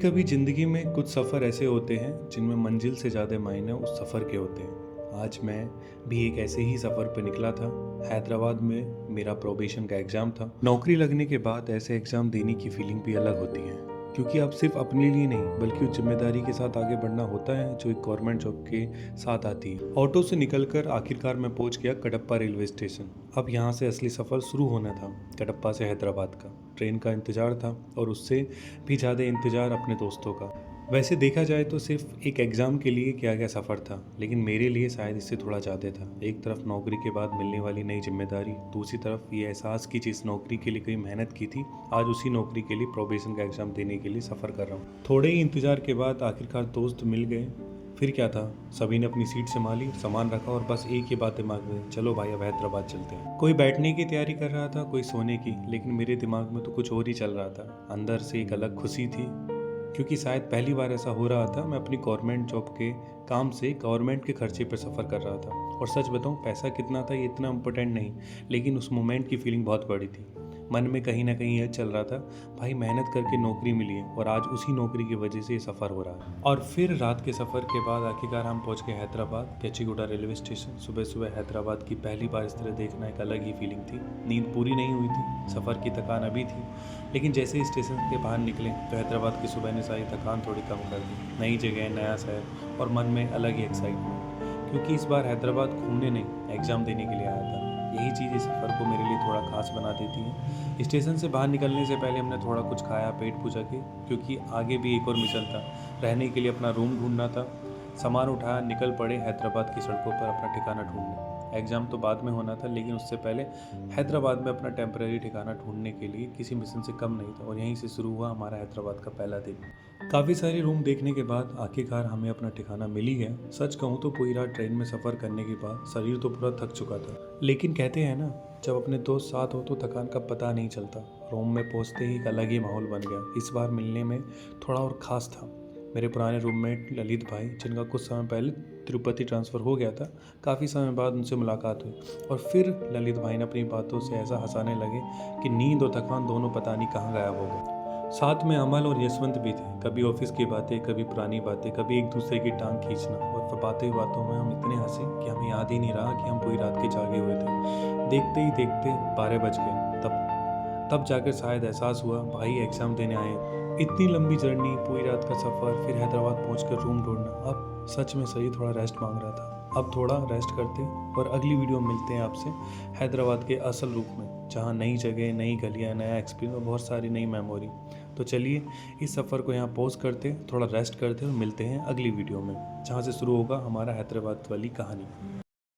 कभी ज़िंदगी में कुछ सफ़र ऐसे होते हैं जिनमें मंजिल से ज़्यादा मायने उस सफ़र के होते हैं। आज मैं भी एक ऐसे ही सफ़र पे निकला था। हैदराबाद में मेरा प्रोबेशन का एग्ज़ाम था। नौकरी लगने के बाद ऐसे एग्ज़ाम देने की फीलिंग भी अलग होती है, क्योंकि अब सिर्फ अपने लिए नहीं बल्कि उस जिम्मेदारी के साथ आगे बढ़ना होता है जो एक गवर्नमेंट जॉब के साथ आती है। ऑटो से निकलकर आखिरकार मैं पहुंच गया कडप्पा रेलवे स्टेशन। अब यहाँ से असली सफ़र शुरू होना था। कडप्पा से हैदराबाद का ट्रेन का इंतज़ार था और उससे भी ज़्यादा इंतज़ार अपने दोस्तों का। वैसे देखा जाए तो सिर्फ एक एग्ज़ाम के लिए किया गया सफ़र था, लेकिन मेरे लिए शायद इससे थोड़ा ज़्यादा था। एक तरफ नौकरी के बाद मिलने वाली नई जिम्मेदारी, दूसरी तरफ ये एहसास कि जिस नौकरी के लिए कई मेहनत की थी आज उसी नौकरी के लिए प्रोबेशन का एग्ज़ाम देने के लिए सफ़र कर रहा हूँ। थोड़े ही इंतज़ार के बाद आखिरकार दोस्त मिल गए। फिर क्या था, सभी ने अपनी सीट संभाली, सामान रखा और बस एक ही बात दिमाग में, चलो भाई अब हैदराबाद चलते हैं। कोई बैठने की तैयारी कर रहा था, कोई सोने की, लेकिन मेरे दिमाग में तो कुछ और ही चल रहा था। अंदर से एक अलग खुशी थी, क्योंकि शायद पहली बार ऐसा हो रहा था। मैं अपनी गवर्नमेंट जॉब के काम से गवर्नमेंट के खर्चे पर सफ़र कर रहा था। और सच बताऊं, पैसा कितना था ये इतना इम्पोर्टेंट नहीं, लेकिन उस मोमेंट की फीलिंग बहुत बड़ी थी। मन में कहीं ना कहीं यह चल रहा था, भाई मेहनत करके नौकरी मिली है और आज उसी नौकरी की वजह से ये सफ़र हो रहा है। और फिर रात के सफ़र के बाद आखिरकार हम पहुंच गए हैदराबाद केचिगुडा रेलवे स्टेशन। सुबह सुबह हैदराबाद की पहली बार इस तरह देखना एक अलग ही फीलिंग थी। नींद पूरी नहीं हुई थी, सफ़र की थकान अभी थी, लेकिन जैसे ही स्टेशन के बाहर निकले तो हैदराबाद की सुबह ने सारी थकान थोड़ी कम कर दी। नई जगह, नया शहर और मन में अलग ही एक्साइटमेंट, क्योंकि इस बार हैदराबाद घूमने नहीं एग्ज़ाम देने के लिए आया था। यही चीज़ इस सफ़र को मेरे लिए थोड़ा खास बना देती है। स्टेशन से बाहर निकलने से पहले हमने थोड़ा कुछ खाया पेट पूजा के, क्योंकि आगे भी एक और मिशन था। रहने के लिए अपना रूम ढूंढना था। सामान उठाया, निकल पड़े हैदराबाद की सड़कों पर अपना ठिकाना ढूंढने। एग्ज़ाम तो बाद में होना था, लेकिन उससे पहले हैदराबाद में अपना टेम्परेरी ठिकाना ढूंढने के लिए किसी मिशन से कम नहीं था। और यहीं से शुरू हुआ हमारा हैदराबाद का पहला दिन। काफ़ी सारे रूम देखने के बाद आखिरकार हमें अपना ठिकाना मिल ही गया। सच कहूँ तो पूरी रात ट्रेन में सफ़र करने के बाद शरीर तो पूरा थक चुका था, लेकिन कहते हैं ना, जब अपने दोस्त साथ हो तो थकान का पता नहीं चलता। रूम में पहुंचते ही एक अलग ही माहौल बन गया। इस बार मिलने में थोड़ा और ख़ास था। मेरे पुराने रूममेट ललित भाई, जिनका कुछ समय पहले तिरुपति ट्रांसफ़र हो गया था, काफ़ी समय बाद उनसे मुलाकात हुई। और फिर ललित भाई ने अपनी बातों से ऐसा हंसाने लगे कि नींद और थकान दोनों पता नहीं कहाँ गायब हो गए। साथ में अमल और यशवंत भी थे। कभी ऑफिस की बातें, कभी पुरानी बातें, कभी एक दूसरे की टांग खींचना। और फिर बातों में हम इतने हंसे कि हमें याद ही नहीं रहा कि हम पूरी रात के जागे हुए थे। देखते ही देखते 12 बज गए। तब जाकर शायद एहसास हुआ, भाई एग्ज़ाम देने आए। इतनी लंबी जर्नी, पूरी रात का सफ़र, फिर हैदराबाद पहुंचकर रूम ढूंढना। अब सच में शरीर थोड़ा रेस्ट मांग रहा था। अब थोड़ा रेस्ट करते और अगली वीडियो में मिलते हैं आपसे हैदराबाद के असल रूप में, जहाँ नई जगह, नई गलियाँ, नया एक्सपीरियंस और बहुत सारी नई मेमोरी। तो चलिए इस सफ़र को यहाँ पॉज करते, थोड़ा रेस्ट करते और मिलते हैं अगली वीडियो में, जहाँ से शुरू होगा हमारा हैदराबाद वाली कहानी।